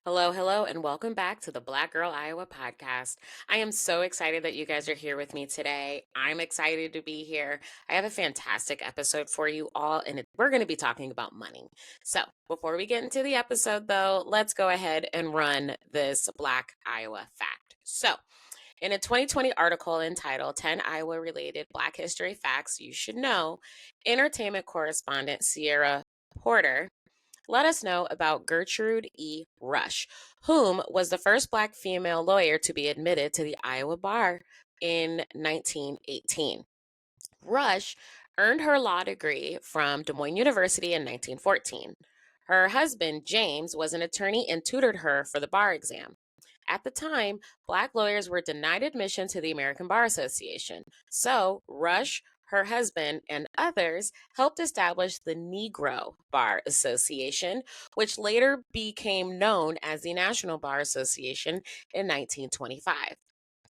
Hello, hello, and welcome back to the Black Girl Iowa podcast. I am so excited that you guys are here with me today. I'm excited to be here. I have a fantastic episode for you all, and we're going to be talking about money. So, before we get into the episode, though, let's go ahead and run this Black Iowa fact. So, in a 2020 article entitled 10 Iowa related Black History Facts You Should Know, entertainment correspondent Sierra Porter let us know about Gertrude E. Rush, whom was the first Black female lawyer to be admitted to the Iowa bar in 1918. Rush earned her law degree from Des Moines University in 1914. Her husband, James, was an attorney and tutored her for the bar exam. At the time, Black lawyers were denied admission to the American Bar Association. So, Rush, her husband, and others helped establish the Negro Bar Association, which later became known as the National Bar Association in 1925.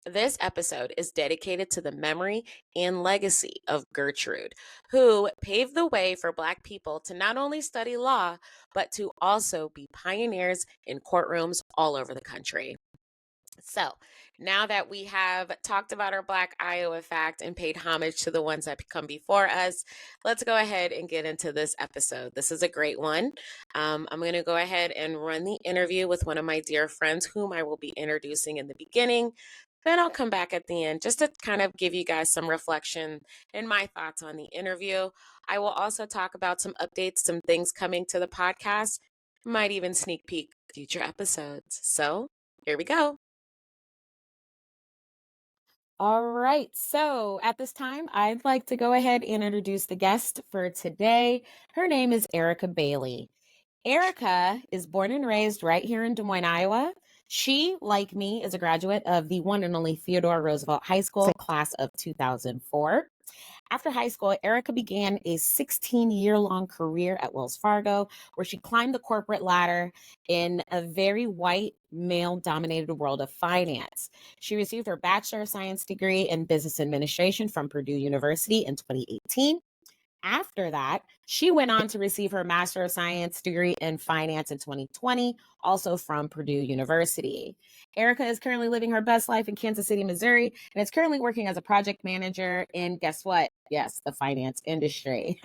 This episode is dedicated to the memory and legacy of Gertrude, who paved the way for Black people to not only study law, but to also be pioneers in courtrooms all over the country. So, now that we have talked about our Black Iowa fact and paid homage to the ones that come before us, let's go ahead and get into this episode. This is a great one. I'm going to go ahead and run the interview with one of my dear friends, whom I will be introducing in the beginning. Then I'll come back at the end just to kind of give you guys some reflection and my thoughts on the interview. I will also talk about some updates, some things coming to the podcast, might even sneak peek future episodes. So, here we go. All right. So at this time, I'd like to go ahead and introduce the guest for today. Her name is Erika Bailey. Erika is born and raised right here in Des Moines, Iowa. She, like me, is a graduate of the one and only Theodore Roosevelt High School, class of 2004. After high school, Erika began a 16-year-long career at Wells Fargo, where she climbed the corporate ladder in a very white, male-dominated world of finance. She received her Bachelor of Science degree in Business Administration from Purdue University in 2018. After that, she went on to receive her Master of Science degree in Finance in 2020, also from Purdue University. Erika is currently living her best life in Kansas City, Missouri, and is currently working as a project manager in, guess what? Yes, the finance industry.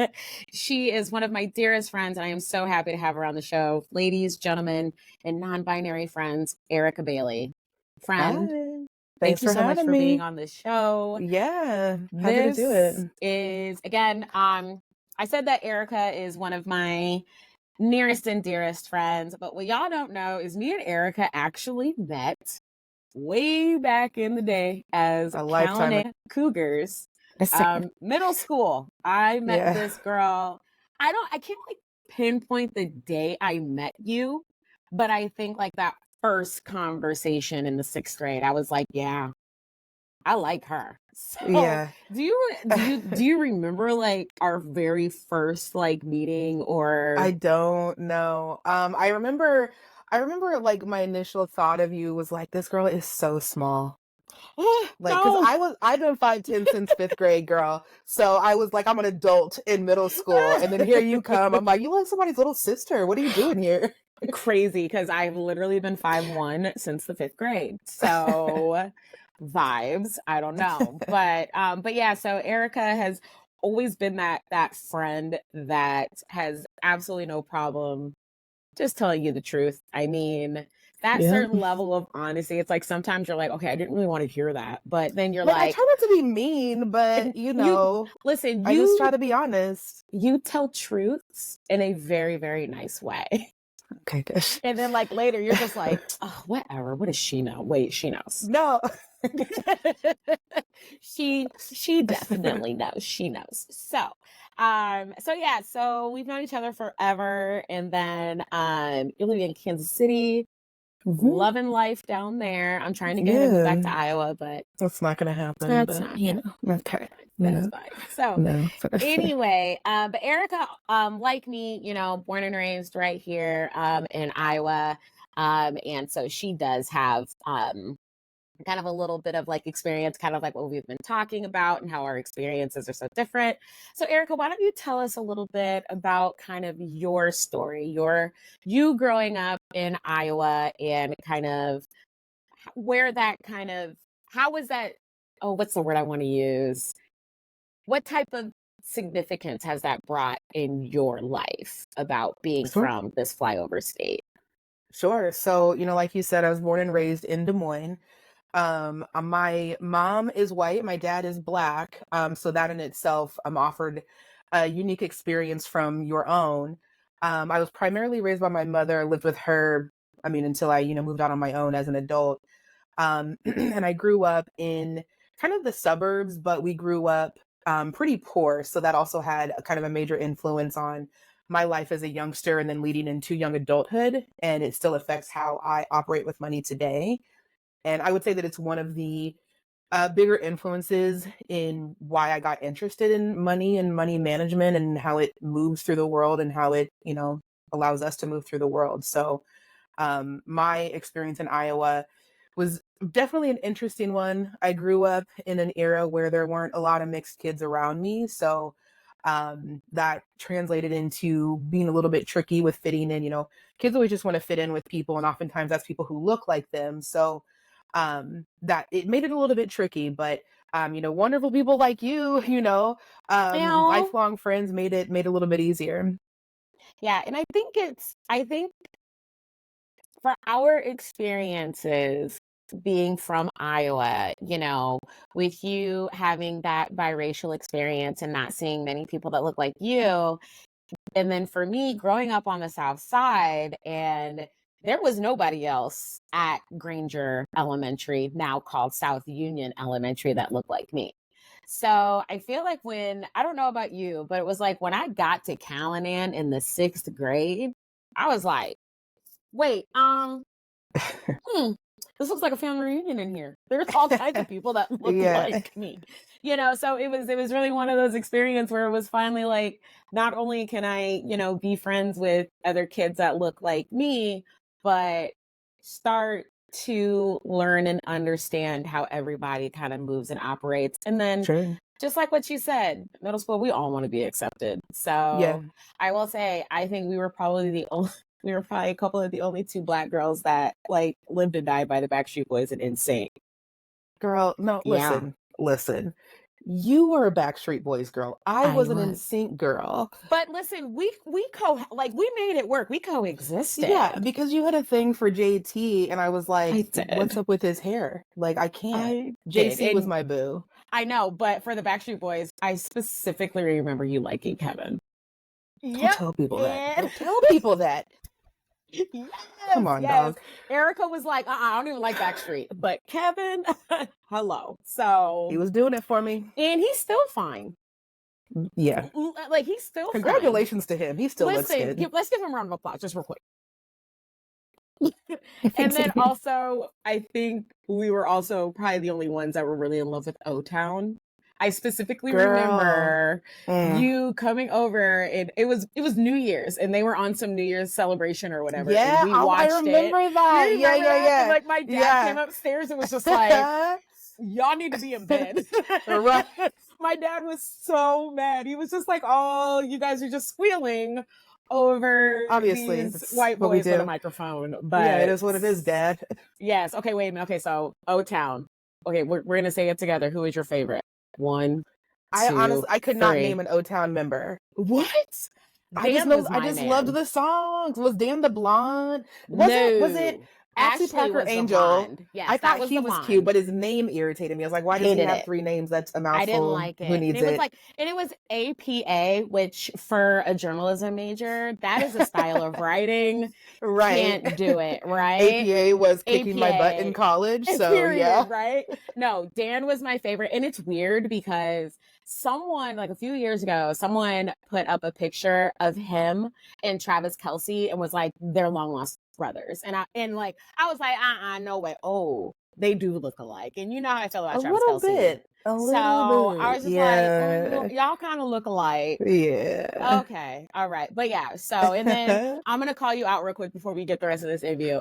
She is one of my dearest friends, and I am so happy to have her on the show. Ladies, gentlemen, and non binary friends, Erika Bailey. Friend, Hi. thank Thanks you for so much having for being me. on the show. Yeah, happy to do This it. is again, I said that Erika is one of my nearest and dearest friends, but what y'all don't know is me and Erika actually met way back in the day as A lifetime Callahan Cougars. ago. Middle school. I met Yeah. this girl. I can't like pinpoint the day I met you, but I think like that first conversation in the sixth grade, I was like, yeah, I like her. So, Yeah. do you remember like our very first like meeting I or don't know. I remember like my initial thought of you was like, this girl is so small. Like, cause no. I've been 5'10" since fifth grade, girl. So I was like, I'm an adult in middle school. And then here you come. I'm like, you like somebody's little sister. What are you doing here? Crazy because I've literally been 5'1" since the fifth grade. So vibes, I don't know. But yeah, so Erica has always been that friend that has absolutely no problem just telling you the truth. I mean, that Yeah. certain level of honesty, it's like sometimes you're like, okay, I didn't really want to hear that. But then you're Like, I like, try not to be mean, but you listen, I just try to be honest. you tell truths in a very, very nice way. Okay, good. And then like later you're just like, oh, whatever. What does she know? Wait, she knows. No. She definitely knows. She knows. So yeah, so we've known each other forever. And then you're living in Kansas City, Mhm. loving life down there. I'm trying to get her to move back to Yeah. Iowa, but That's not gonna happen, that's but not you know, okay. that's No, fine. So no. anyway, but Erica, like me, born and raised right here in Iowa. And so she does have kind of a little bit of like experience, kind of like what we've been talking about and how our experiences are so different. So, Erica, why don't you tell us a little bit about kind of your story, you growing up in Iowa and kind of where that kind of, how was that? Oh, what's the word I want to use? What type of significance has that brought in your life about being Sure. from this flyover state? Sure. So, like you said, I was born and raised in Des Moines. My mom is white, my dad is black. So that in itself offered a unique experience from your own. I was primarily raised by my mother, lived with her, until I, moved out on my own as an adult. And I grew up in kind of the suburbs, but we grew up pretty poor. So that also had a kind of a major influence on my life as a youngster and then leading into young adulthood. And it still affects how I operate with money today. And I would say that it's one of the bigger influences in why I got interested in money and money management and how it moves through the world and how it, allows us to move through the world. So my experience in Iowa was definitely an interesting one. I grew up in an era where there weren't a lot of mixed kids around me. So that translated into being a little bit tricky with fitting in. Kids always just want to fit in with people, and oftentimes that's people who look like them. So that it made it a little bit tricky, but wonderful people like you, Well, lifelong friends made it a little bit easier. yeah, and I think for our experiences being from Iowa, with you having that biracial experience and not seeing many people that look like you, and then for me growing up on the South Side, and there was nobody else at Granger Elementary, now called South Union Elementary, that looked like me. So I feel like I don't know about you, but it was like when I got to Callanan in the 6th grade, I was like, wait, hmm, this looks like a family reunion in here. There's all kinds of people that look Yeah. like me. So it was really one of those experiences where it was finally like, not only can I, be friends with other kids that look like me, but start to learn and understand how everybody kind of moves and operates. And then Sure. just like what you said, middle school, we all want to be accepted. Yeah. So I will say, I think we were probably the only, we were probably a couple of the only two Black girls that like lived and died by the Backstreet Boys and NSYNC. Girl, no, Yeah, listen. You were a Backstreet Boys girl. I I was an was. NSYNC girl. But listen, we made it work. We Yeah, coexisted. because you had a thing for JT, and I was I like, what's did. up with his hair? Like, I can't. I did. JC was And my boo. I know, but for the Backstreet Boys, I specifically remember you liking Kevin. Don't Yep. tell people that. And Don't tell people that. Come yes, on, yes. dog. Erica was like, I don't even like Backstreet. But Kevin, hello. He So, was doing it for me. and he's still fine. Yeah. Like, he's still fine. Congratulations to him. He still looks Listen, good. let's give him a round of applause just real quick. And Thanks, then Amy. also, I think we were also probably the only ones that were really in love with O Town. I specifically Girl. remember Mm. you coming over, and it was New Year's, and they were on some New Year's celebration or whatever, and Yeah. we Oh, I watched it. remember You that. Yeah, remember that? And yeah, like my dad yeah. came upstairs and was just like, y'all need to be in bed. Right. My dad was so mad. He was just like, oh, you guys are just squealing over Obviously, these that's white what we boys with a do. microphone. Yeah, it But is what it is, Dad. yes, okay, wait a minute. Okay, so O Town. Okay, we're gonna say it together. Who is your favorite? One, I two, honestly, I could not name three. an O Town member. What? I just Dan know, was I my just loved man. the songs. Was Dan the blonde? Was it No. Ashley Ashley Parker was the Angel? blonde. I Yes, that thought was he the was cute, blonde. but his name irritated me. I was like, why does he Hated have it. three names? That's a I didn't mouthful. like Who it. And needs it was it? like, and it was APA, which for a journalism major, that is a style of writing. Right. Can't do it, right? APA was kicking my butt in APA, college, so yeah. period, right? No, Dan was my favorite. And it's weird because someone, like a few years ago, someone put up a picture of him and Travis Kelsey and was like, they're long lost brothers. And I was like, no way. Oh, they do look alike. And you know how I feel A about Travis little Kelsey. bit. A So little I bit. was just like, Yeah. y'all kind of look alike. Yeah. Okay. All right. But yeah. So, and then I'm going to call you out real quick before we get the rest of this interview.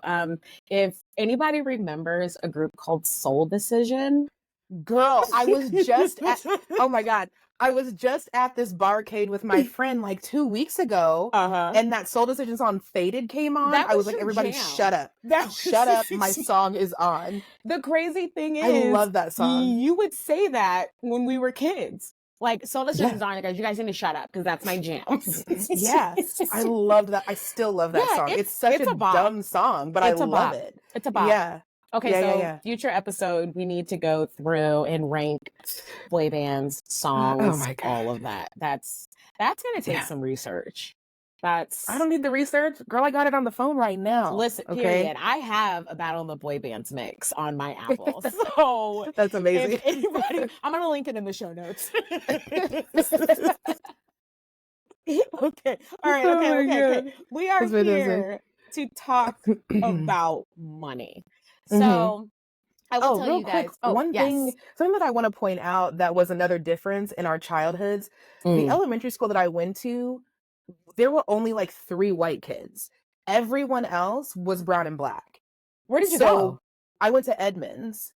If anybody remembers a group called Soul Decision. Girl, I was just at, oh my God. I was just at this barcade with my friend like 2 weeks ago, Uh-huh. and that Soul Decision song Faded came on. That I was was like, your everybody shut jam. up. That Shut up. My was song is on. the crazy thing I is love that song. you would say that when we were kids. Like, soul Yeah. decisions on, guys, you guys need to shut up because that's my jam. Yeah. I loved that. I still love that Yeah, song. It's such it's a a bop. dumb song, but I It's a love bop. it. It's a bop. Yeah. Okay, Yeah, yeah, so yeah. future episode, we need to go through and rank boy bands, Oh songs, my God. all of that. That's gonna take Yeah. some research. I That's don't need the research. Girl, I got it on the phone right now. listen, Okay. period. I have a Battle of the Boy Bands mix on my Apple. So That's if amazing. anybody, I'm gonna link it in the show notes. Okay. All right. Oh Okay. my Okay. Okay. God. We are That's fantastic. here to talk about money. Hmm. So I will Oh, tell real you quick, guys. Oh, one thing, yes. something that I want to point out that was another difference in our childhoods. The Mm. elementary school that I went to, there were only like 3 white kids. Everyone else was brown and black. Where did you go? So I went to Edmonds.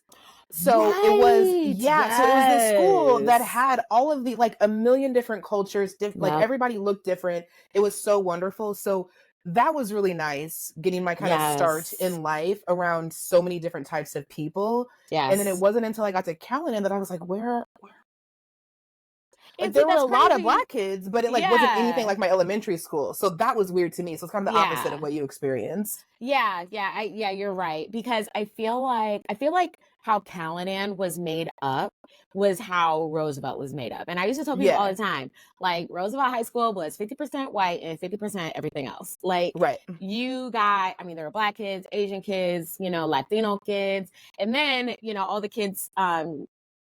So it was, Right. yeah, so it was this school that Yes. had all of the like a million different cultures, like Yep. everybody looked different. It was so wonderful. So that was really nice getting my kind of start Yes. in life around so many different types of people. And then it Yes. wasn't until I got to Callanan that I was like, where like And see, there were that's a lot of crazy. black kids, but it like wasn't anything Yeah. like my elementary school. So that was weird to me. So it's kind of the opposite of Yeah. what you experienced. Yeah, you're right. Because I feel like how Callanan was made up was how Roosevelt was made up. And I used to tell people all Yeah. the time, like Roosevelt High School was 50% white and 50% everything else. Like Right. you got, I mean, there were black kids, Asian kids, Latino kids, and then, all the kids,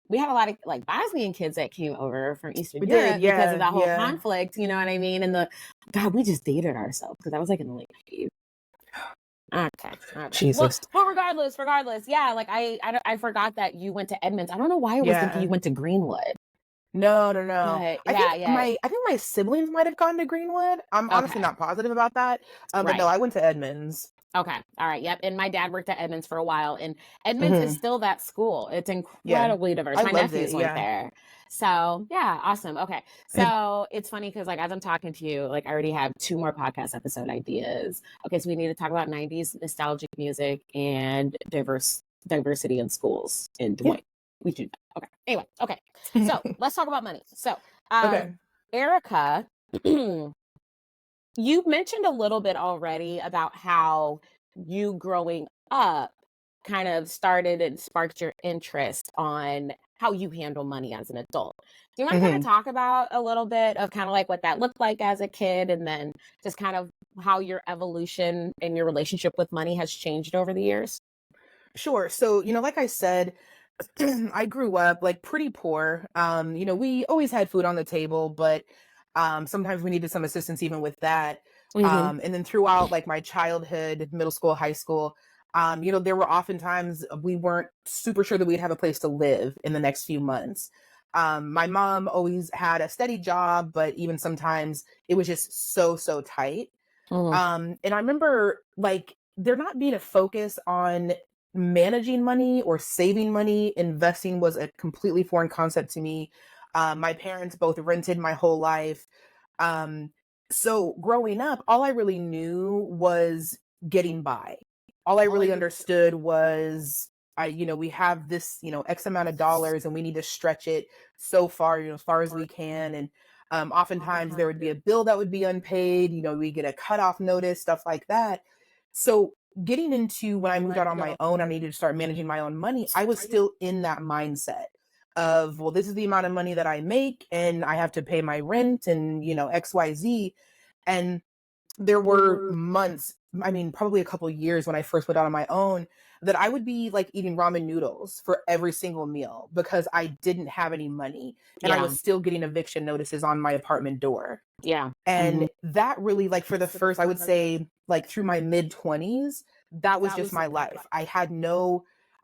we had a lot of like Bosnian kids that came over from Eastern We did. Europe because of Yeah. that whole Yeah. conflict, you know what I mean? And God, we just dated ourselves because that was like in the late 90s. Okay. All right. Well, Jesus. but regardless, yeah. Like I forgot that you went to Edmonds. I don't know why I was thinking you Yeah. went to Greenwood, No, no, no. but I yeah, think yeah. my siblings might have gone to Greenwood. I'm honestly Okay, not positive about that. But no, right. I went to Edmonds. Okay, all right. Yep. And my dad worked at Edmonds for a while, and Edmonds is Hmm. still that school. It's Yeah, incredibly diverse. I My loved it. nephews went Yeah. there. So yeah, awesome. Okay, so it's funny because like as I'm talking to you, like I already have 2 more podcast episode ideas. Okay, so we need to talk about '90s nostalgic music and diversity in schools in Des Yeah. Moines. We do that. Okay. Anyway, okay. So let's talk about money. So, Okay. Erica, you mentioned a little bit already about how you growing up kind of started and sparked your interest on how you handle money as an adult. Do you want to kind of Hmm. talk about a little bit of kind of like what that looked like as a kid and then just kind of how your evolution and your relationship with money has changed over the years? Sure. So, like I said, I grew up like pretty poor. We always had food on the table, but sometimes we needed some assistance even with that. Mm-hmm. And then throughout like my childhood, middle school, high school, there were oftentimes we weren't super sure that we'd have a place to live in the next few months. My mom always had a steady job, but even sometimes it was just so tight. Mm-hmm. And I remember like there not being a focus on managing money or saving money. Investing was a completely foreign concept to me. My parents both rented my whole life. Um, so growing up, all I really knew was getting by. All I really understood was we have this, X amount of dollars and we need to stretch it so far, as far as we can. And oftentimes there would be a bill that would be unpaid, we get a cutoff notice, stuff like that. So getting into when I moved out on my own, I needed to start managing my own money. I was still in that mindset of, well, this is the amount of money that I make and I have to pay my rent and, XYZ. And there were months, I mean, probably a couple years when I first went out on my own that I would be like eating ramen noodles for every single meal because I didn't have any money and I Yeah. was still getting eviction notices on my apartment door. Yeah. Mm-hmm. And that really, like, for the first, I would say, like, through my mid 20s, that was just my life. I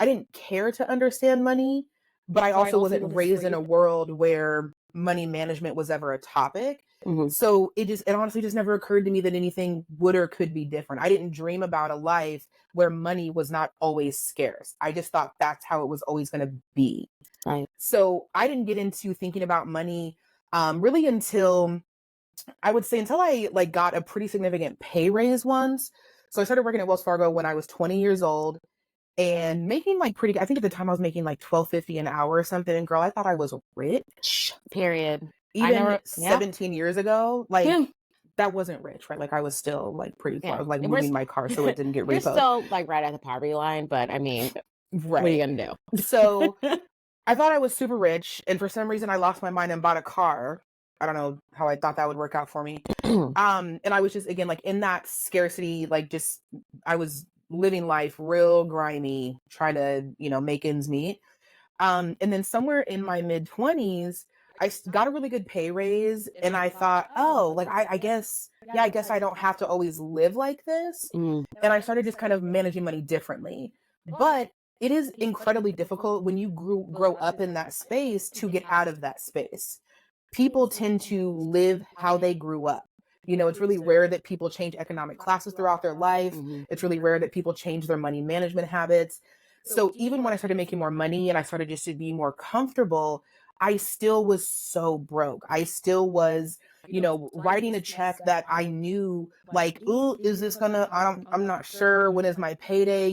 didn't care to understand money, but I also wasn't raised in a world where money management was ever a topic. Mm-hmm. So it honestly just never occurred to me that anything would or could be different. I didn't dream about a life where money was not always scarce. I just thought that's how it was always going to be. Right. So I didn't get into thinking about money really until I would say until I like got a pretty significant pay raise once. So I started working at Wells Fargo when I was 20 years old and making like pretty, I think at the time I was making like 12.50 an hour or something. And girl, I thought I was rich. Period. I Even never, yeah. 17 years ago, like Yeah. that wasn't rich, right? Like I was still like pretty poor. I Yeah. was like And we're, moving my car so it didn't get you're repoed. still like right at the poverty line, but I mean, what are you Right. going So to I thought I was super rich. And for some reason I lost my mind and bought a car. I don't know how I thought that would work out for me. do? And I was just again like in that scarcity, like just I was living life real grimy, trying to, make ends meet. And then somewhere in my mid 20s, got a really good pay raise. And I thought, oh, like, I guess, yeah, I guess I don't have to always live like this. Mm, And I started just kind of managing money differently. But it is incredibly difficult when you grow up in that space to get out of that space. People tend to live how they grew up. It's really rare that people change economic classes throughout their life. mhm. It's really rare that people change their money management habits. So even when I started making more money and I started just to be more comfortable, I still was so broke. I still was, writing a check that I knew like, oh, is this gonna, I'm not sure. When is my payday?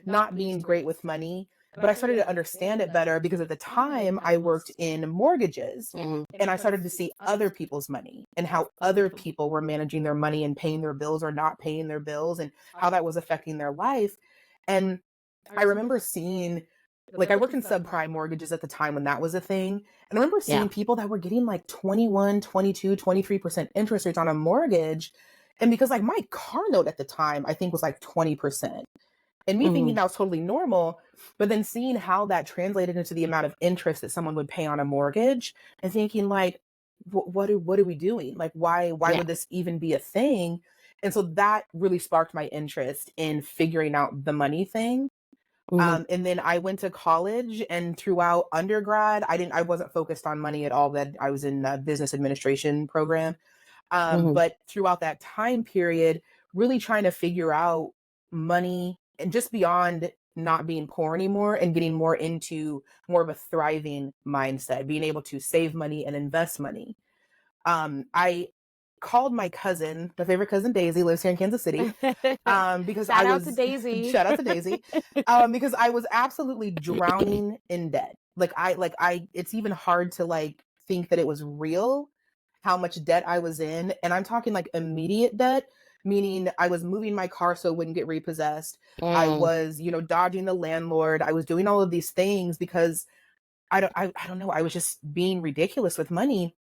Not being great with money. But I started to understand it better because at the time I worked in mortgages Mhm. and I started to see other people's money and how other people were managing their money and paying their bills or not paying their bills and how that was affecting their life. And I remember seeing, like, I worked in subprime mortgages at the time when that was a thing. And I remember Yeah. seeing people that were getting like 21, 22, 23% interest rates on a mortgage. And because like my car note at the time, I think was like 20%. And me thinking Mhm. that was totally normal, but then seeing how that translated into the amount of interest that someone would pay on a mortgage and thinking like, what are we doing? Like, why Yeah. would this even be a thing? And so that really sparked my interest in figuring out the money thing. Mhm. And then I went to college, and throughout undergrad, I wasn't focused on money at all. That I was in a business administration program. Mhm. But throughout that time period, really trying to figure out money and just beyond not being poor anymore and getting more into more of a thriving mindset, being able to save money and invest money. I called my cousin, my favorite cousin Daisy, lives here in Kansas City, because I Shout out to was Daisy. shout out to Daisy, because I was absolutely drowning in debt. It's even hard to like think that it was real how much debt I was in, and I'm talking like immediate debt, meaning I was moving my car so it wouldn't get repossessed. I Mm, was, dodging the landlord. I was doing all of these things because I don't know. I was just being ridiculous with money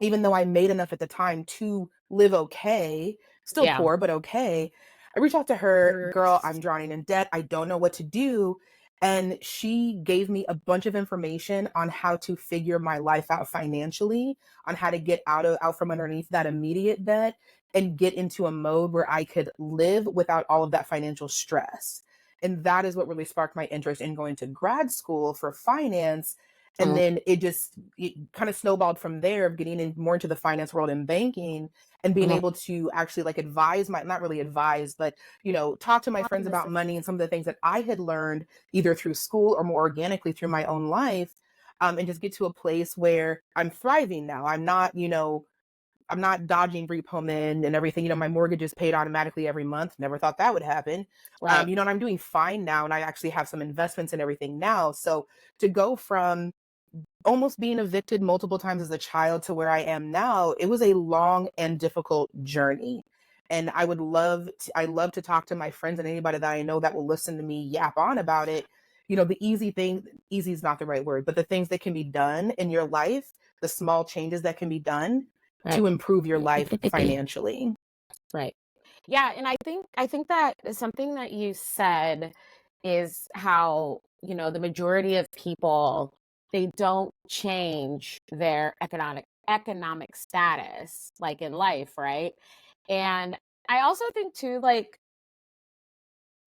even though I made enough at the time to live okay, still yeah. poor, but okay. I reached out to her, girl, I'm drowning in debt. I don't know what to do. And she gave me a bunch of information on how to figure my life out financially, on how to get out from underneath that immediate debt and get into a mode where I could live without all of that financial stress. And that is what really sparked my interest in going to grad school for finance. And Mm, then it kind of snowballed from there of getting in more into the finance world and banking and being mhm. able to actually like advise my not really advise but talk to my friends about money and some of the things that I had learned either through school or more organically through my own life, and just get to a place where I'm thriving now. I'm not dodging repo men and everything. My mortgage is paid automatically every month. Never thought that would happen. Right. And I'm doing fine now, and I actually have some investments and everything now. So to go from almost being evicted multiple times as a child to where I am now, it was a long and difficult journey. And I love to talk to my friends and anybody that I know that will listen to me yap on about it. The easy is not the right word, but the things that can be done in your life, the small changes that can be done Right. to improve your life financially. Right. Yeah, and I think that something that you said is how, the majority of people, they don't change their economic status like in life, right? And I also think too, like,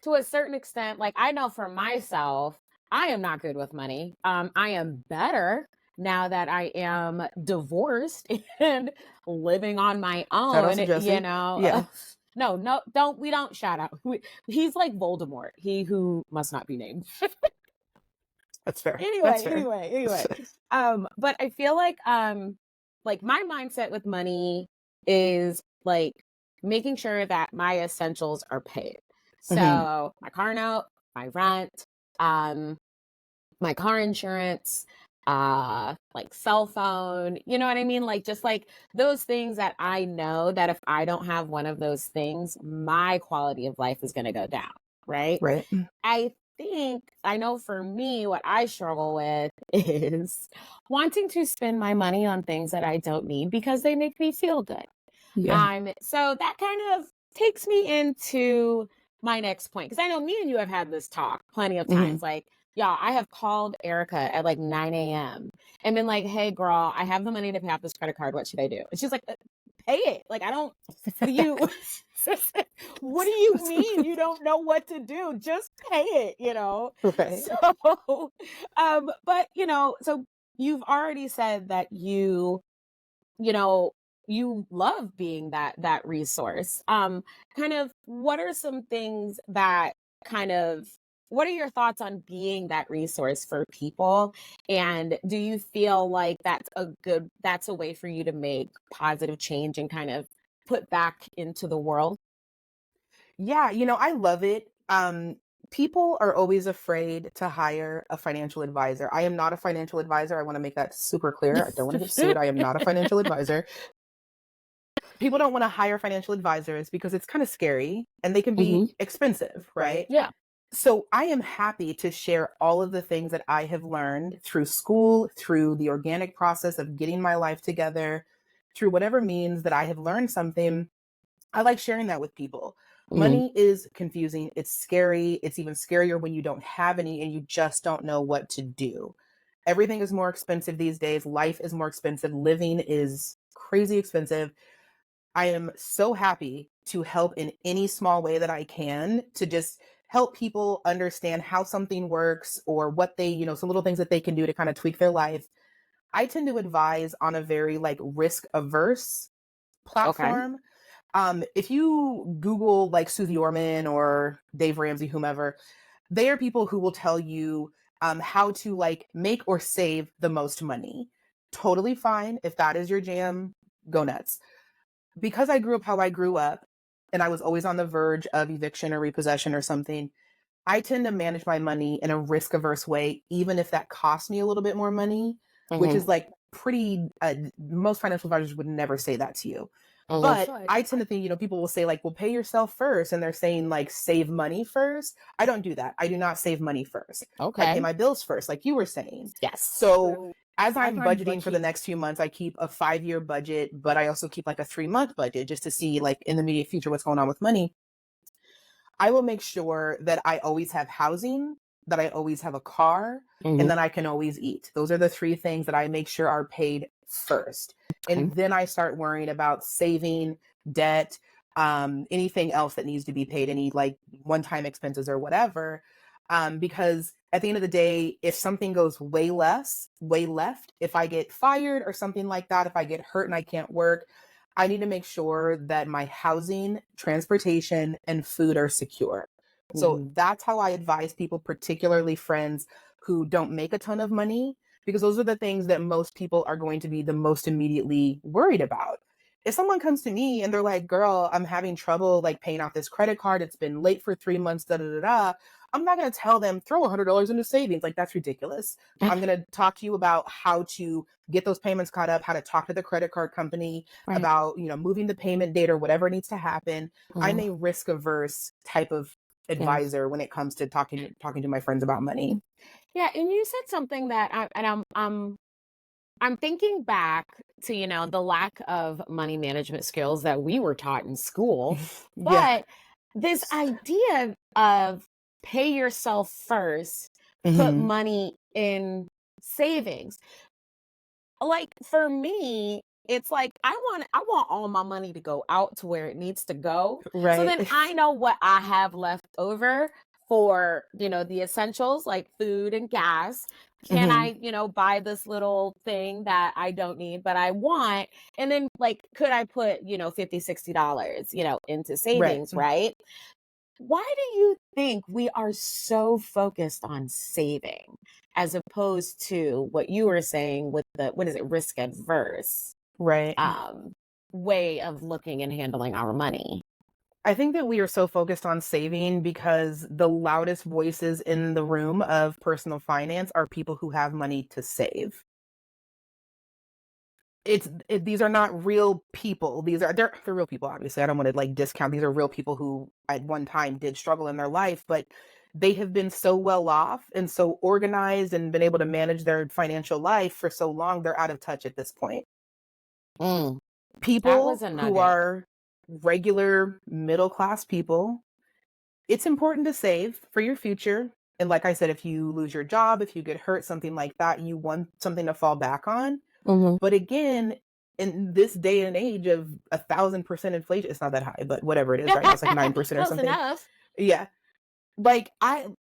to a certain extent, like, I know for myself, I am not good with money. I am better now that I am divorced and living on my Shout out own, to Jesse. Yeah, no, no, we don't shout out. He's like Voldemort, he who must not be named. that's fair. That's Anyway, fair. anyway, anyway. But I feel like like my mindset with money is like making sure that my essentials are paid. Mhm. So my car note, my rent, um, my car insurance, like cell phone, you know what I mean? Like just like those things that I know that if I don't have one of those things, my quality of life is going to go down, right? Right. I think I know for me, what I struggle with is wanting to spend my money on things that I don't need because they make me feel good. Yeah. So that kind of takes me into my next point because I know me and you have had this talk plenty of Mhm. times. Like, yeah, I have called Erica at like 9 a.m. and been like, "Hey, girl, I have the money to pay off this credit card. What should I do?" And she's like, "Pay it." Like, I don't. What do you? What do you mean you don't know what to do? Just pay it. You know. Right. So, but so you've already said that you know, you love being that resource. Kind of what are some things that kind of what are your thoughts on being that resource for people? And do you feel like that's a way for you to make positive change and kind of put back into the world? Yeah, I love it. People are always afraid to hire a financial advisor. I am not a financial advisor. I want to make that super clear. I don't want to get sued. I am not a financial advisor. People don't want to hire financial advisors because it's kind of scary and they can be Hmm. expensive, right? Yeah. So I am happy to share all of the things that I have learned through school, through the organic process of getting my life together, through whatever means that I have learned something. I like sharing that with people. Hmm. Money is confusing. It's scary. It's even scarier when you don't have any and you just don't know what to do. Everything is more expensive these days. Life is more expensive. Living is crazy expensive. I am so happy to help in any small way that I can to just help people understand how something works or what they, some little things that they can do to kind of tweak their life. I tend to advise on a very like risk averse Okay. platform. If you Google like Susie Orman or Dave Ramsey, whomever, they are people who will tell you how to like make or save the most money. Totally fine. If that is your jam, go nuts. Because I grew up how I grew up and I was always on the verge of eviction or repossession or something, I tend to manage my money in a risk averse way, even if that costs me a little bit more money, which Hmm. is like pretty, most financial advisors would never say that to you. Hmm. But I tend to think, people will say, like, well, pay yourself first. And they're saying, like, save money first. I don't do that. I do not save money first. I pay Okay. my bills first, like you were saying. Yes. So as I'm budgeting for the next few months, I keep a 5-year budget, but I also keep like a 3-month budget just to see, like, in the immediate future, what's going on with money. I will make sure that I always have housing, that I always have a car, and Hmm. that I can always eat. Those are the 3 things that I make sure are paid first. Okay. And then I start worrying about saving, debt, anything else that needs to be paid, any like one-time expenses or whatever. Because at the end of the day, if something goes way left, if I get fired or something like that, if I get hurt and I can't work, I need to make sure that my housing, transportation, and food are secure. So Hmm. that's how I advise people, particularly friends who don't make a ton of money, because those are the things that most people are going to be the most immediately worried about. If someone comes to me and they're like, girl, I'm having trouble like paying off this credit card, it's been late for 3 months, da da da da. I'm not going to tell them throw $100 into savings. Like, that's ridiculous. I'm going to talk to you about how to get those payments caught up, how to talk to the credit card company, Right. about moving the payment date or whatever needs to happen. I'm Mhm. a risk averse type of Yes. advisor when it comes to talking to my friends about money. Yeah, and you said something that I'm thinking back to, the lack of money management skills that we were taught in school, Yeah. but this idea of pay yourself first, put Hmm. money in savings. Like for me, it's like I want all my money to go out to where it needs to go. So Right. then I know what I have left over for, the essentials like food and gas. Can Hmm. I, buy this little thing that I don't need but I want? And then like could I put, 50, $60, into Right. savings, right? Why do you think we are so focused on saving as opposed to what you were saying with the what is it, risk adverse? Right. um, way of looking and handling our money. I think that we are so focused on saving because the loudest voices in the room of personal finance are people who have money to save. These are not real people. They're real people, obviously. I don't want to like discount. These are real people who at one time did struggle in their life, but they have been so well off and so organized and been able to manage their financial life for so long, they're out of touch at this point. Mm, that was People a who nugget. are regular middle class people, it's important to save for your future. And like I said, if you lose your job, if you get hurt, something like that, you want something to fall back on. Hmm. But again, in this day and age of 1,000% inflation, it's not that high, but whatever it is right now, it's like 9% or Close something. enough. Yeah. Like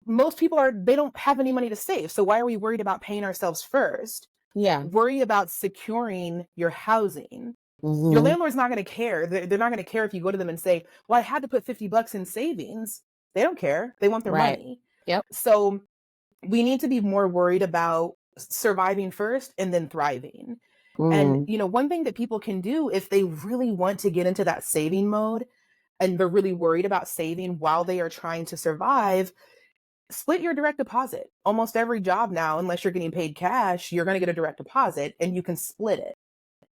most people they don't have any money to save. So why are we worried about paying ourselves first? Yeah. Worry about securing your housing. Your Hmm. landlord's not going to care. They're not going to care if you go to them and say, well, I had to put $50 in savings. They don't care. They want their Right. money. Yep. So we need to be more worried about surviving first and then thriving. And, Mm. one thing that people can do if they really want to get into that saving mode and they're really worried about saving while they are trying to survive, split your direct deposit. Almost every job now, unless you're getting paid cash, you're going to get a direct deposit and you can split it.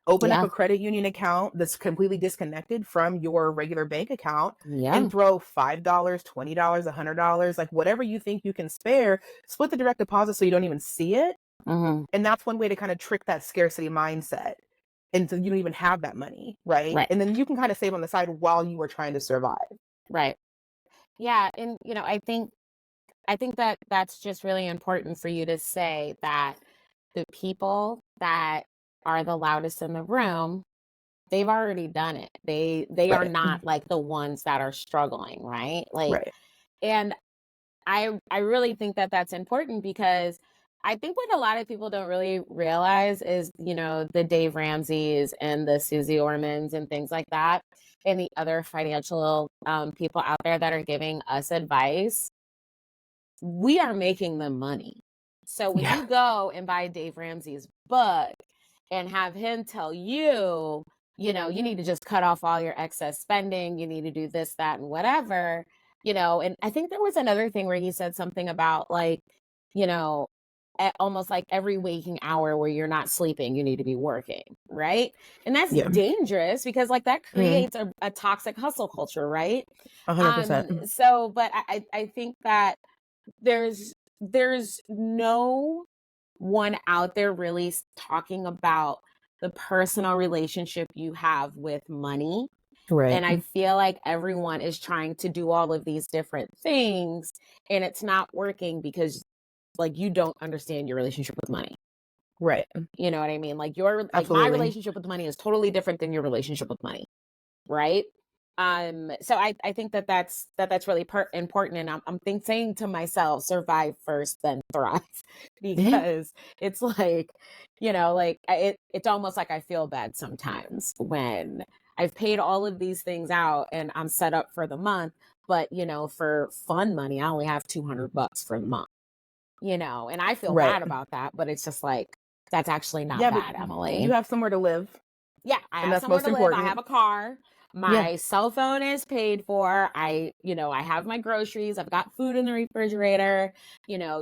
Open up Yeah. a credit union account that's completely disconnected from your regular bank account and Yeah. throw $5, $20, $100, like whatever you think you can spare, split the direct deposit so you don't even see it. Hmm. And that's one way to kind of trick that scarcity mindset. And so you don't even have that money, right? Right. And then you can kind of save on the side while you are trying to survive. Right. Yeah. And, I think that that's just really important for you to say that the people that are the loudest in the room, they've already done it. They are Right. not like the ones that are struggling, right? Like, Right. and I really think that that's important because I think what a lot of people don't really realize is, the Dave Ramseys and the Susie Ormans and things like that, and the other financial people out there that are giving us advice, we are making them money. So when Yeah. you go and buy Dave Ramsey's book and have him tell you, you need to just cut off all your excess spending, you need to do this, that, and whatever, and I think there was another thing where he said something about like, you know, almost like every waking hour where you're not sleeping, you need to be working, right? And that's Yeah. dangerous because like that Mm, creates a toxic hustle culture, right? 100%. So, but I think that there's no one out there really talking about the personal relationship you have with money. Right. And I feel like everyone is trying to do all of these different things and it's not working because like you don't understand your relationship with money. Right. You know what I mean? Like my Absolutely. relationship with money is totally different than your relationship with money, right? So I think that that's really important, and saying to myself, survive first, then thrive, Mhm. because it's like, like it's almost like I feel bad sometimes when I've paid all of these things out and I'm set up for the month, but for fun money, I only have $200 for the month, and I feel Right. bad about that, but it's just like that's actually not Yeah, but bad, you Emily. have somewhere to live, Yeah, I and have that's somewhere most to live. I have important. a car. Yeah. My cell phone is paid for. I have my groceries. I've got food in the refrigerator.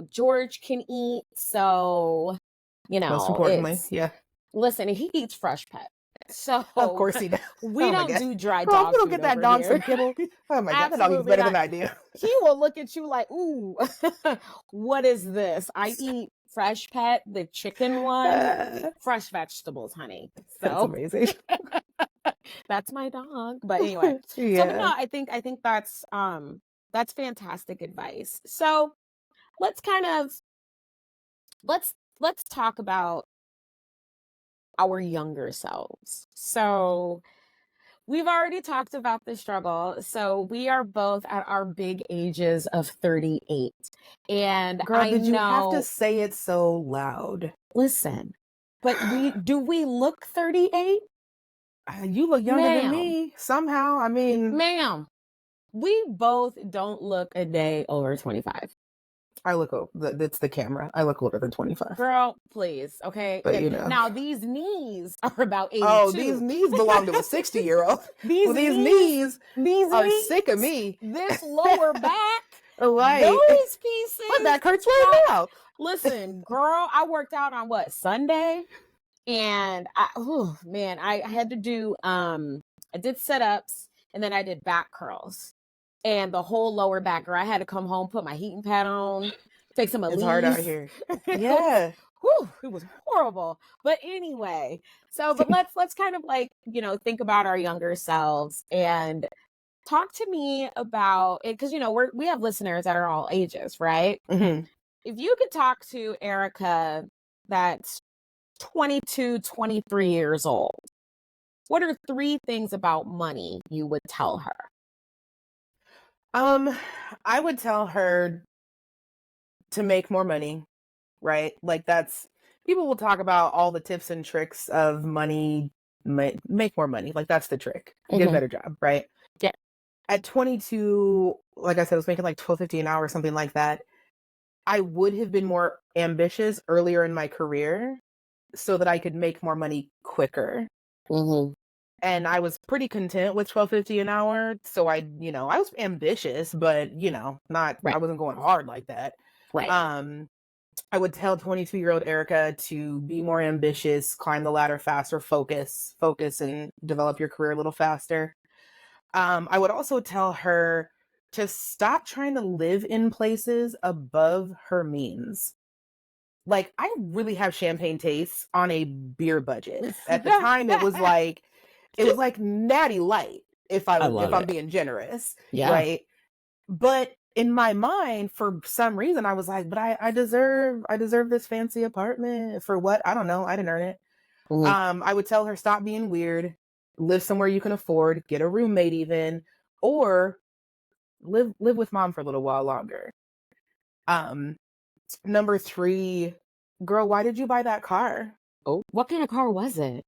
George can eat. So, Most importantly. it's, Yeah. listen, he eats fresh pet. Of So course he does. we Oh my don't god. do dry Girl, I'm dog gonna food get that over dog some here. kibble. Oh my god, that dog eats Absolutely better than not. I do. He will look at you like, ooh, what is this? I eat fresh pet, the chicken one, fresh vegetables, honey. That's So amazing. that's my dog. But anyway, but Yeah. no, I think that's fantastic advice. So let's kind of let's talk about our younger selves. So we've already talked about the struggle. So we are both at our big ages of 38. And Girl, I did you have to know, say it so loud? listen, but we look 38? You look younger than Ma'am, me somehow. I mean, ma'am, we both don't look a day over 25. I look it's the camera. I look older than 25. Girl, please. Okay. But Now these knees are about oh, these 82. knees belong to a 60-year-old. These Well, these knees, knees these are sick of knees, me. this lower back, Like, those my pieces. back hurts right now. Listen, girl, I worked out on what, Sunday? And oh man, I had to do I did sit-ups and then I did back curls. And the whole lower back, girl, I had to come home, put my heating pad on, take some It's hard out Elise. here. Yeah. It was horrible. But anyway, but let's kind of like, think about our younger selves and talk to me about it, because we have listeners that are all ages, right? Mhm. If you could talk to Erica that's 22, 23 years old, what are three things about money you would tell her? I would tell her to make more money, right? Like that's people will talk about all the tips and tricks of money, make more money. Like that's the trick. Get a Mm-hmm. better job, right? Yeah. At 22, like I said, I was making like 12.50 an hour or something like that. I would have been more ambitious earlier in my career so that I could make more money quicker. Mm-hmm. And I was pretty content with 12.50 an hour. So I was ambitious, but not I Right. wasn't going hard like that. Right. Um I would tell 22-year-old Erica to be more ambitious, climb the ladder faster, focus and develop your career a little faster. I would also tell her to stop trying to live in places above her means. Like I really have champagne tastes on a beer budget. At the time it was like natty light I love if I'm it. being generous, Yeah. right? But in my mind, for some reason, I was like, but I deserve this fancy apartment for what? I don't know. I didn't earn it. Mm-hmm. I would tell her, stop being weird, live somewhere you can afford, get a roommate even, or live with mom for a little while longer. Um, Number three, girl, why did you buy that car? Oh, what kind of car was it?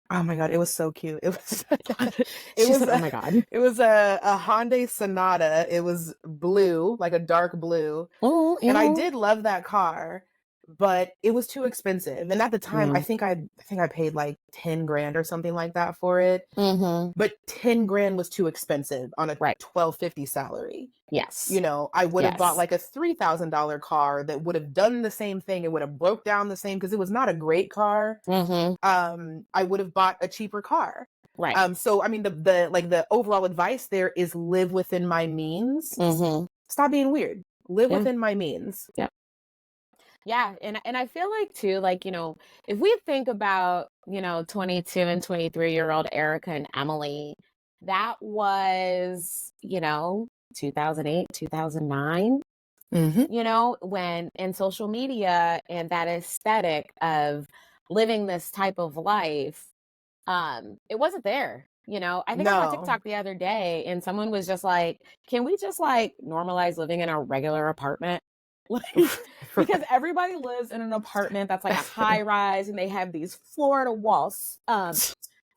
Oh my god, it was so cute. It was it She was said, "Oh a, my God." it was a Hyundai Sonata. It was blue, like a dark blue. Oh, And I ew. did love that car, but it was too expensive. And at the time, Yeah. I think I paid like 10 grand or something like that for it. Mm-hmm. But 10 grand was too expensive on a Right. 1250 salary. Yes. I would have bought Yes. like a $3,000 car that would have done the same thing. It would have broke down the same because it was not a great car. Mm-hmm. I would have bought a cheaper car. Right. So I mean the overall advice there is live within my means. Mm-hmm. Stop being weird. Live Yeah. within my means. Yeah. Yeah. And I feel like too, like, if we think about, 22 and 23-year-old Erica and Emily, that was, 2008, 2009, Mm-hmm. when in social media and that aesthetic of living this type of life, it wasn't there. I think I was on No. TikTok the other day and someone was just like, can we just like normalize living in a regular apartment? Like, because everybody lives in an apartment that's like a high rise and they have these floor to walls,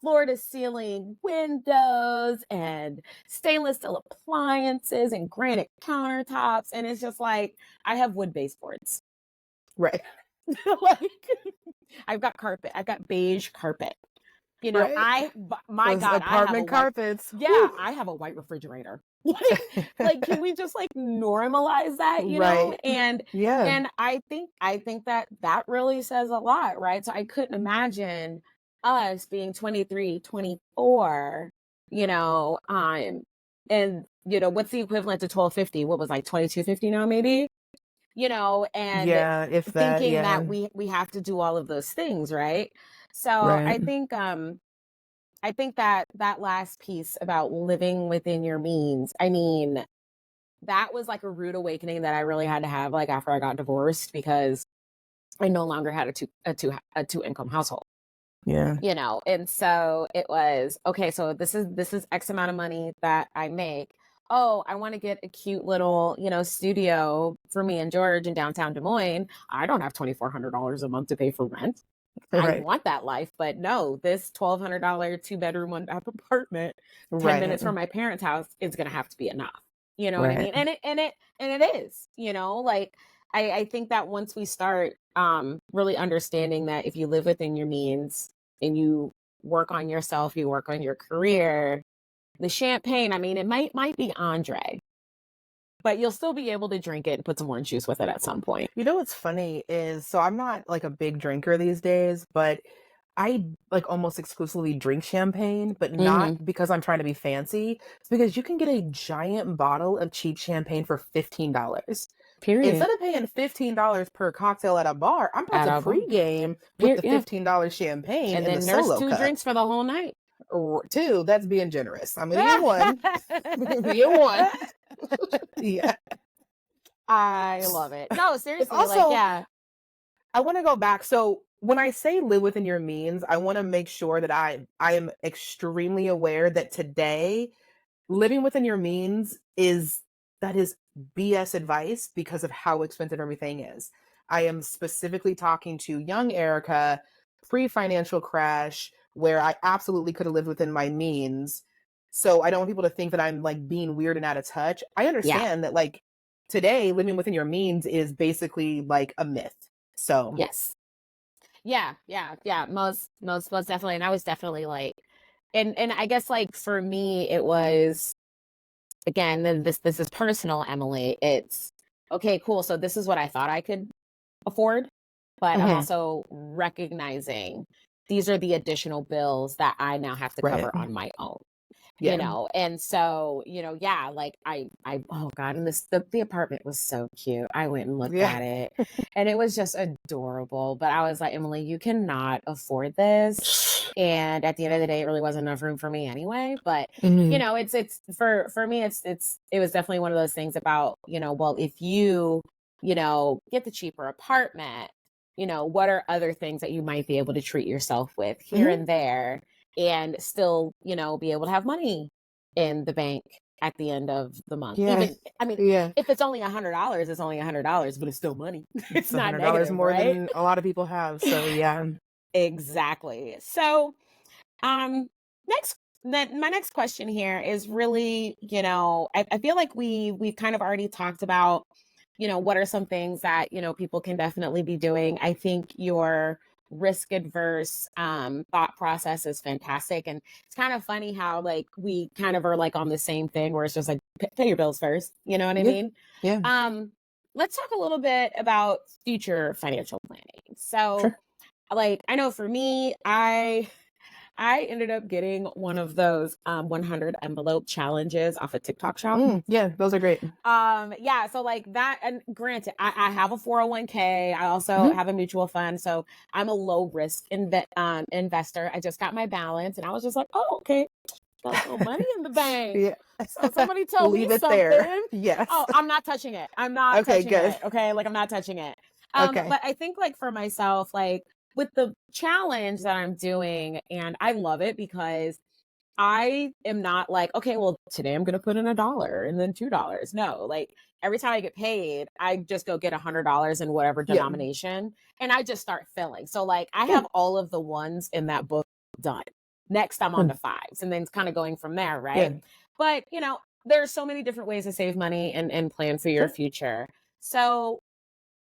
floor to ceiling windows and stainless steel appliances and granite countertops. And it's just like, I have wood baseboards. Right. Like, I've got carpet, I've got beige carpet. Right. My Those God, I have a apartment white, carpets. yeah, Whew. I have a white refrigerator. Like, can we just like normalize that, Right. And Yeah. I think that really says a lot, right? So I couldn't imagine us being 23, 24, and what's the equivalent to 1250? What was like 2250 now, maybe? And Yeah, if that, thinking that yeah. we have to do all of those things, right? So Right. I think that last piece about living within your means, I mean, that was like a rude awakening that I really had to have like after I got divorced, because I no longer had a two income household. Yeah. And so it was, okay, so this is X amount of money that I make. Oh, I want to get a cute little, studio for me and George in downtown Des Moines. I don't have $2,400 a month to pay for rent. I Right. want that life, but no, this $1,200 2-bedroom, 1-bath apartment, 10 Right. minutes from my parents' house is going to have to be enough. You know what I Right. mean? And it is, like, I think that once we start really understanding that if you live within your means and you work on yourself, you work on your career, the champagne, I mean, it might be Andre, but you'll still be able to drink it and put some orange juice with it at some point. You know what's funny is so I'm not like a big drinker these days, but I like almost exclusively drink champagne, but not Hmm. because I'm trying to be fancy. It's because you can get a giant bottle of cheap champagne for $15. Period. Instead of paying $15 per cocktail at a bar, I'm about At to a bar. pregame with the Yeah. $15 champagne And in the then there's solo two cup. drinks for the whole night. Or two, that's being generous. I'm gonna get one. Being one. Yeah. I love it. No, It's seriously, like, also yeah. I want to go back. So when I say live within your means, I want to make sure that I am extremely aware that today living within your means is that is BS advice because of how expensive everything is. I am specifically talking to young Erica pre-financial crash where I absolutely could have lived within my means. So I don't want people to think that I'm like being weird and out of touch. I Yeah. understand that like today living within your means is basically like a myth. So, Yes. Yeah, yeah, yeah. Most definitely. And I was definitely like, and I guess like for me, it was again, then this is personal, Emily. It's okay, cool. So this is what I thought I could afford, but I'm mhm, also recognizing these are the additional bills that I now have to right. cover on my own. Yeah. And so, yeah, like I oh god, and the apartment was so cute. I went and looked Yeah. at it and it was just adorable, but I was like, Emily, you cannot afford this. And at the end of the day, it really wasn't enough room for me anyway. But Mhm. it's for me, it was definitely one of those things about, well, if you, get the cheaper apartment, what are other things that you might be able to treat yourself with here Mhm. and there and still, be able to have money in the bank at the end of the month. Yeah. Even, I mean, Yeah. if it's only $100, it's only $100, but it's still money. It's It's not $100 negative, more right? than a lot of people have. So yeah. Exactly. So, um, next, my next question here is really, I feel like we've kind of already talked about, what are some things that, people can definitely be doing. I think your risk adverse thought process is fantastic. And it's kind of funny how like we kind of are like on the same thing where it's just like pay your bills first. You know what I Yeah. mean? Yeah. Um, let's talk a little bit about future financial planning. So, Sure. like, I know for me, I ended up getting one of those 100 envelope challenges off a TikTok shop. Yeah, those are great. Yeah, so like that, and granted, I have a 401k. I also Mhm. have a mutual fund, so I'm a low risk investor. I just got my balance, and I was just like, oh, okay, got a little money in the bank. Yeah. So somebody told me Leave it there. something. Yes. Oh, I'm not touching it. I'm not Okay, touching good. it. Okay, like I'm not touching it. Okay. But I think like for myself, like with the challenge that I'm doing, and I love it because I am not like, okay, well, today I'm going to put in $1 and then $2. No, like every time I get paid, I just go get $100 in whatever Yeah. denomination and I just start filling. So, like, I have Good. all of the ones in that book done. Next, I'm on Good. to fives and then it's kind of going from there, right? Yeah. But, there's so many different ways to save money and plan for your Sure. future. So,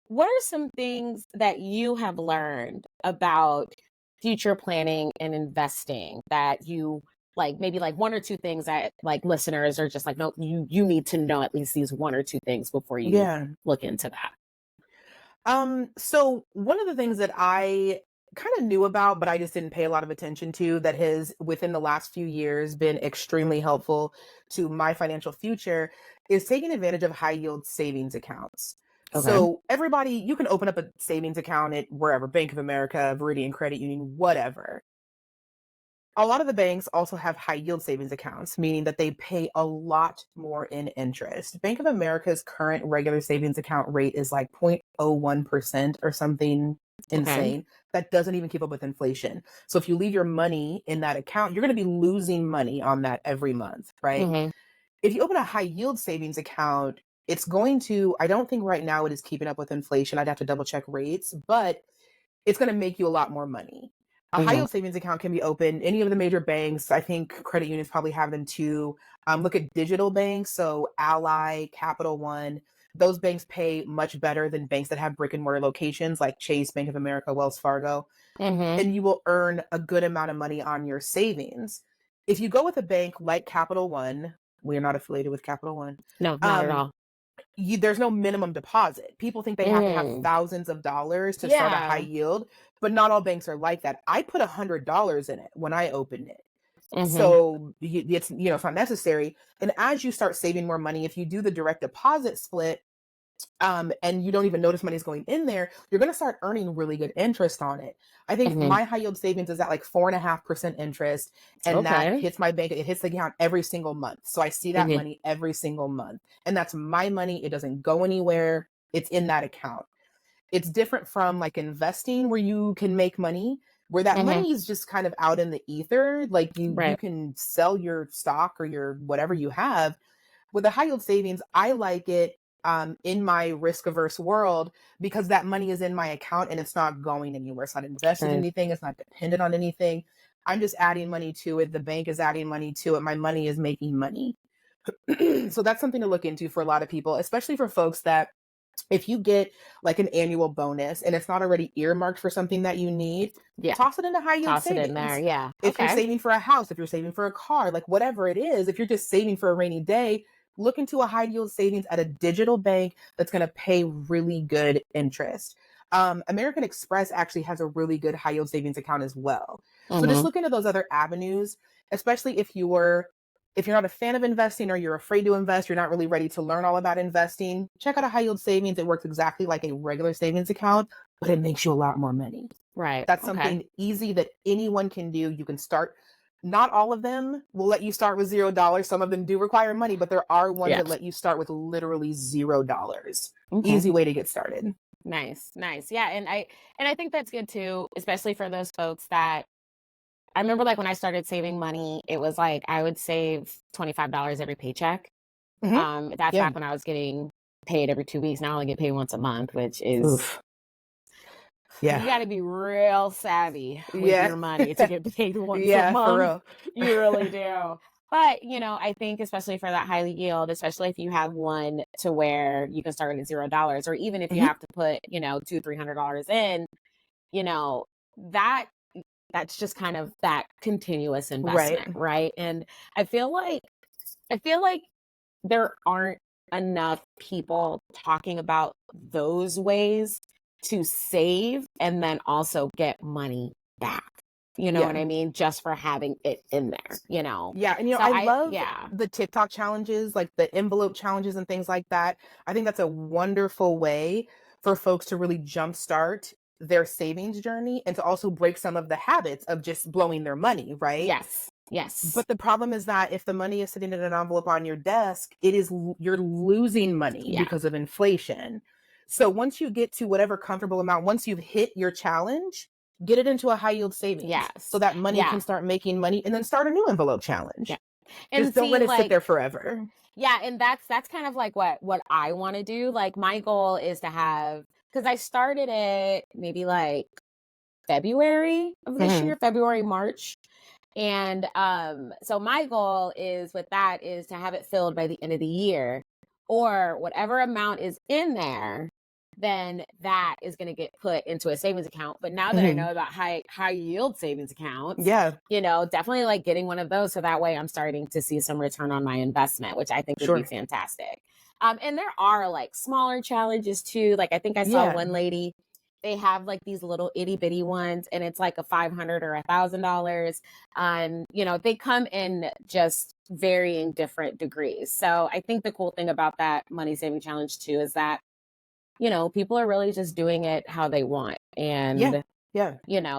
what are some things that you have learned about future planning and investing that you like maybe like one or two things that like listeners are just like, no, you need to know at least these one or two things before you Yeah. look into that. So one of the things that I kind of knew about, but I just didn't pay a lot of attention to that has within the last few years been extremely helpful to my financial future is taking advantage of high yield savings accounts. Okay. So everybody, you can open up a savings account at wherever, Bank of America, Viridian Credit Union, whatever. A lot of the banks also have high yield savings accounts, meaning that they pay a lot more in interest. Bank of America's current regular savings account rate is like 0.01% or something Okay. insane. That doesn't even keep up with inflation. So if you leave your money in that account, you're going to be losing money on that every month, right? Hmm. If you open a high yield savings account, it's going to, I don't think right now it is keeping up with inflation. I'd have to double check rates, but it's going to make you a lot more money. A high Hmm. yield savings account can be opened. Any of the major banks, I think credit unions probably have them too. Look at digital banks, so Ally, Capital One. those banks pay much better than banks that have brick and mortar locations like Chase, Bank of America, Wells Fargo, Mhm. and you will earn a good amount of money on your savings. If you go with a bank like Capital One, we are not affiliated with Capital One. No, not at Um, all. there's no minimum deposit. People think they have to have Mm. thousands of dollars to start a high Yeah. yield, but not all banks are like that. I put $100 in it when I opened it. Mhm. So it's, it's not necessary. And as you start saving more money, if you do the direct deposit split, and you don't even notice money's going in there, you're going to start earning really good interest on it. I think Mhm. my high yield savings is at like 4.5% interest, and that Okay. hits my bank. It hits the account every single month. So I see that Mhm. money every single month, and that's my money. It doesn't go anywhere. It's in that account. It's different from like investing where you can make money, where that Mhm. money is just kind of out in the ether. Like you Right. can sell your stock or your whatever you have. With a high yield savings, I like it in my risk averse world because that money is in my account and it's not going anywhere. It's not invested in Right. anything. It's not dependent on anything. I'm just adding money to it. The bank is adding money to it. My money is making money. So that's something to look into for a lot of people, especially for folks that if you get like an annual bonus and it's not already earmarked for something that you need, Yeah. toss it into high yield Toss it in there. savings. Yeah. If you're Okay. saving for a house, if you're saving for a car, like whatever it is, if you're just saving for a rainy day, look into a high yield savings at a digital bank that's going to pay really good interest. American Express actually has a really good high yield savings account as well. So just Mhm. look into those other avenues, especially if you're not a fan of investing or you're afraid to invest, you're not really ready to learn all about investing, check out a high yield savings. It works exactly like a regular savings account, but it makes you a lot more money. Right. That's Okay. something easy that anyone can do. You can start. Not all of them will let you start with $0. Some of them do require money, but there are ones Yeah. that let you start with literally $0. Okay. Easy way to get started. Nice. Nice. Yeah, and I think that's good too, especially for those folks that I remember like when I started saving money, it was like I would save $25 every paycheck. Hmm. That's Yeah. back when I was getting paid every 2 weeks. Now I only get paid once a month, which is Oof. Yeah. you got to be real savvy with Yeah. your money to get paid once a Yeah, for month. real. You really do. But, I think especially for that highly yield, especially if you have one to where you can start at $0, or even if you Hmm. have to put, two, $300 in, you know, that that's just kind of that continuous Right. investment, right? And I feel like I feel like there aren't enough people talking about those ways to save and then also get money back. You know what Yeah. I mean? Just for having it in there, Yeah, and So I love yeah. the TikTok challenges, like the envelope challenges and things like that. I think that's a wonderful way for folks to really jumpstart their savings journey and to also break some of the habits of just blowing their money, right? Yes. Yes. But the problem is that if the money is sitting in an envelope on your desk, you're losing money Yeah. because of inflation. So once you get to whatever comfortable amount, once you've hit your challenge, get it into a high yield savings so Yes. that money Yeah. can start making money and then start a new envelope Yeah. challenge. And Just don't see, let it sit like, there forever. yeah, and that's kind of like what I want to do. Like my goal is to have because I started it maybe like February of this Mhm. year, February, March. And so my goal is with that is to have it filled by the end of the year or whatever amount is in there, then that is going to get put into a savings account. But now that I Mhm. know about high yield savings accounts, Yeah, definitely like getting one of those so that way I'm starting to see some return on my investment, which I think would be sure. fantastic. And there are like smaller challenges too. Like I think I saw Yeah. one lady, they have like these little itty bitty ones, and it's like a 500 or $1,000. They come in just varying different degrees. So I think the cool thing about that money saving challenge too is that people are really just doing it how they want, Yeah. and Yeah.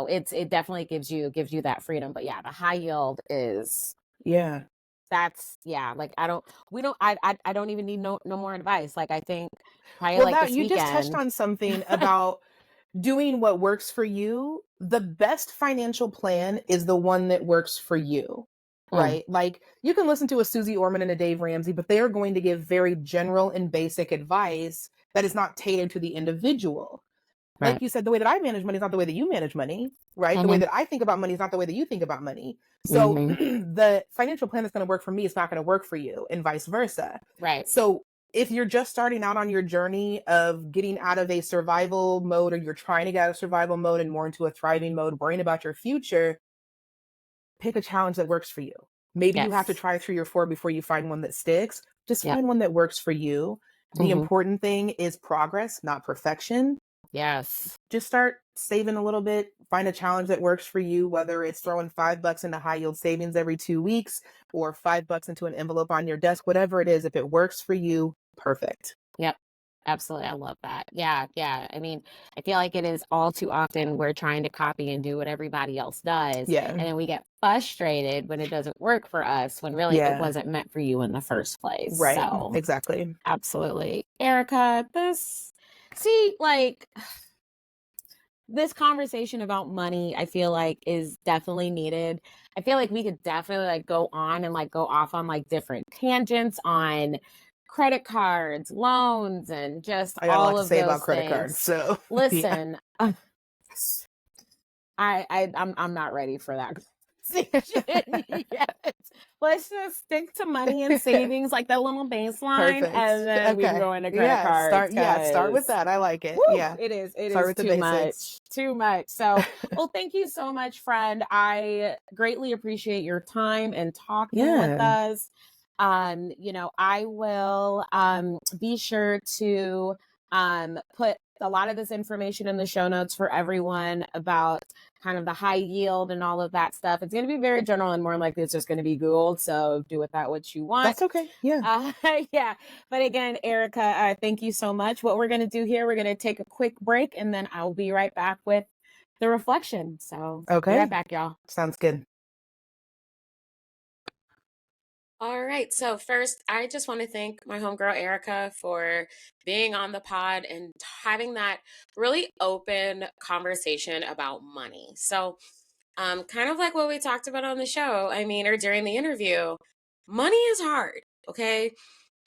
it definitely gives you that freedom. But yeah, the high yield is Yeah. that's yeah. Like I don't we don't I don't even need no more advice. Like I think probably Well, like that this you just touched weekend. on something about doing what works for you. The best financial plan is the one that works for you, Mm, right? Like you can listen to a Susie Orman and a Dave Ramsey, but they are going to give very general and basic advice that is not tailored to the individual. right. Like you said, the way that I manage money is not the way that you manage money, right? The way Mm-hmm. that I think about money is not the way that you think about money. So Mm-hmm. the financial plan that's going to work for me is not going to work for you, and vice versa. Right. So if you're just starting out on your journey of getting out of a survival mode, or you're trying to get out of survival mode and more into a thriving mode, worrying about your future, pick a challenge that works for you. Maybe you have to Yes. try 3 or 4 before you find one that sticks. Just Yep. find one that works for you. The Hmm. important thing is progress, not perfection. Yes. Just start saving a little bit, find a challenge that works for you, whether it's throwing $5 into high yield savings every 2 weeks or $5 into an envelope on your desk, whatever it is. If it works for you, perfect. Yep. Absolutely. I love that. Yeah. Yeah. I mean, I feel like it is all too often we're trying to copy and do what everybody else does. Yeah. And then we get frustrated when it doesn't work for us when really it Yeah. wasn't meant for you in the first place. Right. So, Exactly. absolutely. Erica, see, like, this conversation about money, I feel like is definitely needed. I feel like we could definitely like go on and like go off on like different tangents on credit cards, loans, and just I got a lot all to of say about those credit cards. things. So, yeah. Listen, I'm not ready for that conversation yet. Let's just stick to money and savings, like that little baseline, Perfect. and then we can Okay. go into credit Yeah, cards start with because that. I like it. woo, Yeah. it Start is with the too basics. much, too much. So, well, thank you so much, friend. I greatly appreciate your time and talking with Yeah. us. I will be sure to put a lot of this information in the show notes for everyone about kind of the high yield and all of that stuff. It's going to be very general and more likely it's just going to be Googled. So do with that what you want. That's okay. Yeah. Uh, yeah. But again, Erica, thank you so much. What we're going to do here, we're going to take a quick break and then I'll be right back with the reflection. So be right Okay. back, y'all. Sounds good. All right. So first, I just want to thank my homegirl Erica for being on the pod and having that really open conversation about money. So, kind of like what we talked about on the show, I mean, or during the interview, money is hard. Okay.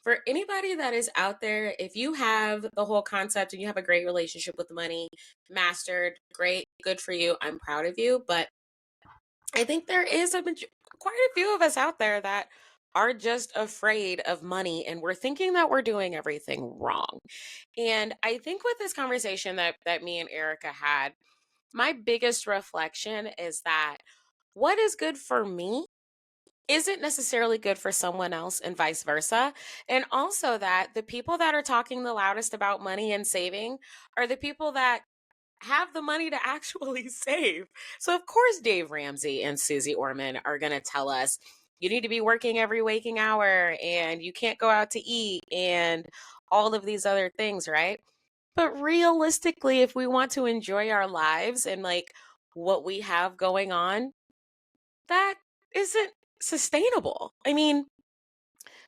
For anybody that is out there, if you have the whole concept and you have a great relationship with money mastered, great, good for you. I'm proud of you. But I think there is quite a few of us out there that are just afraid of money and we're thinking that we're doing everything wrong. And I think with this conversation that me and Erica had, my biggest reflection is that what is good for me isn't necessarily good for someone else and vice versa. And also that the people that are talking the loudest about money and saving are the people that have the money to actually save. So of course Dave Ramsey and Susie Orman are going to tell us you need to be working every waking hour and you can't go out to eat and all of these other things, right? But realistically, if we want to enjoy our lives and like what we have going on, that isn't sustainable. I mean,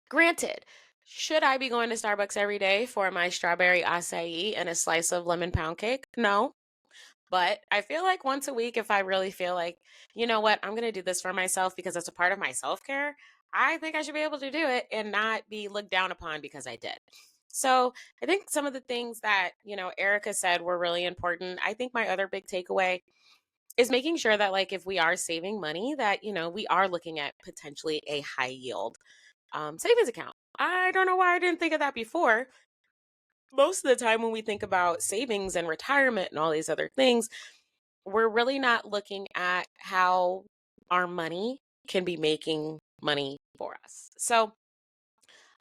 granted, should I be going to Starbucks every day for my strawberry acai and a slice of lemon pound cake? No. But I feel like once a week, if I really feel like, you know what, I'm going to do this for myself because it's a part of my self care, I think I should be able to do it and not be looked down upon because I did. So I think some of the things that, Erica said were really important. I think my other big takeaway is making sure that, like, if we are saving money, that, we are looking at potentially a high yield savings account. I don't know why I didn't think of that before. Most of the time, when we think about savings and retirement and all these other things, we're really not looking at how our money can be making money for us. So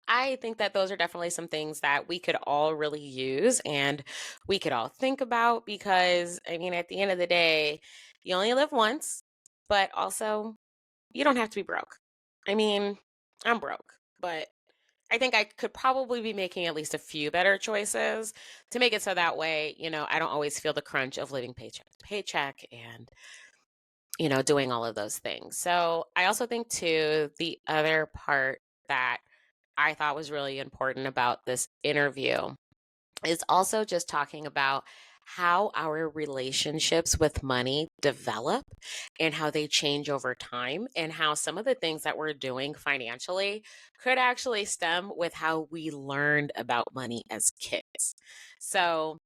I think that those are definitely some things that we could all really use and we could all think about because, I mean, at the end of the day, you only live once, but also you don't have to be broke. I mean, I'm broke, but I think I could probably be making at least a few better choices to make it so that way, I don't always feel the crunch of living paycheck to paycheck and, doing all of those things. So I also think, too, the other part that I thought was really important about this interview is also just talking about how our relationships with money develop and how they change over time, and how some of the things that we're doing financially could actually stem with how we learned about money as kids. So,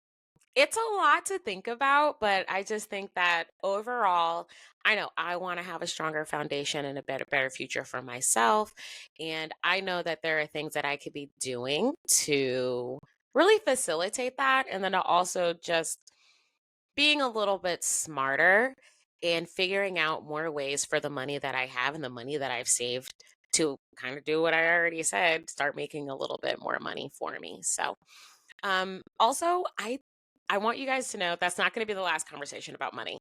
It's a lot to think about, but I just think that overall, I know I want to have a stronger foundation and a better future for myself. And I know that there are things that I could be doing to really facilitate that. And then also just being a little bit smarter and figuring out more ways for the money that I have and the money that I've saved to kind of do what I already said, start making a little bit more money for me. So, also, I want you guys to know that's not going to be the last conversation about money.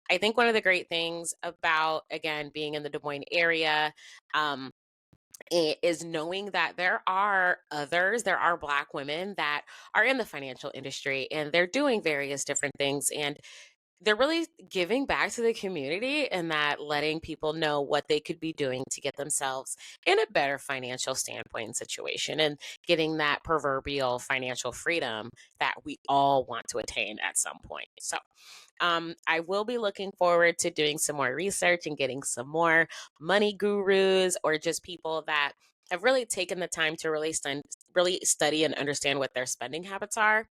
I think one of the great things about again being in the Des Moines area, um, is knowing that there are Black women that are in the financial industry and they're doing various different things, and they're really giving back to the community and that letting people know what they could be doing to get themselves in a better financial standpoint and situation and getting that proverbial financial freedom that we all want to attain at some point. So, I will be looking forward to doing some more research and getting some more money gurus or just people that have really taken the time to really study and understand what their spending habits are.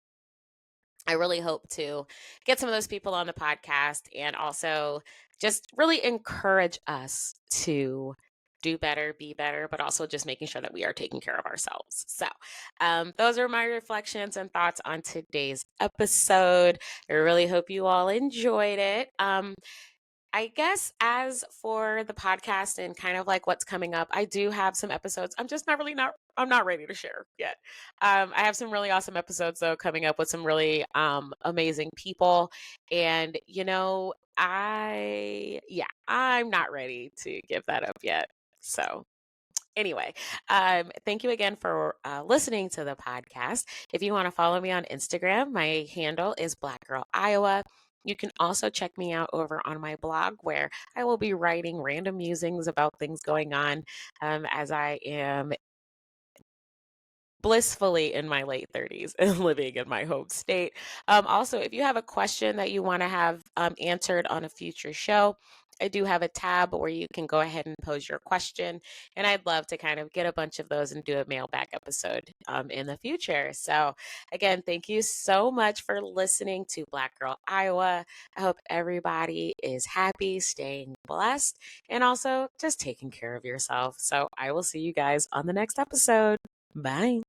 I really hope to get some of those people on the podcast and also just really encourage us to do better, be better, but also just making sure that we are taking care of ourselves. So, those are my reflections and thoughts on today's episode. I really hope you all enjoyed it. I guess as for the podcast and kind of like what's coming up, I do have some episodes. I'm just not really not I'm not ready to share yet. I have some really awesome episodes though coming up with some really amazing people, and I'm not ready to give that up yet. So anyway, thank you again for listening to the podcast. If you want to follow me on Instagram, my handle is Black Girl Iowa. You can also check me out over on my blog where I will be writing random musings about things going on as I am blissfully in my late 30s and living in my home state. Also, if you have a question that you want to have answered on a future show, I do have a tab where you can go ahead and pose your question. And I'd love to kind of get a bunch of those and do a mailbag episode in the future. So, again, thank you so much for listening to Black Girl Iowa. I hope everybody is happy, staying blessed, and also just taking care of yourself. So, I will see you guys on the next episode. Bye.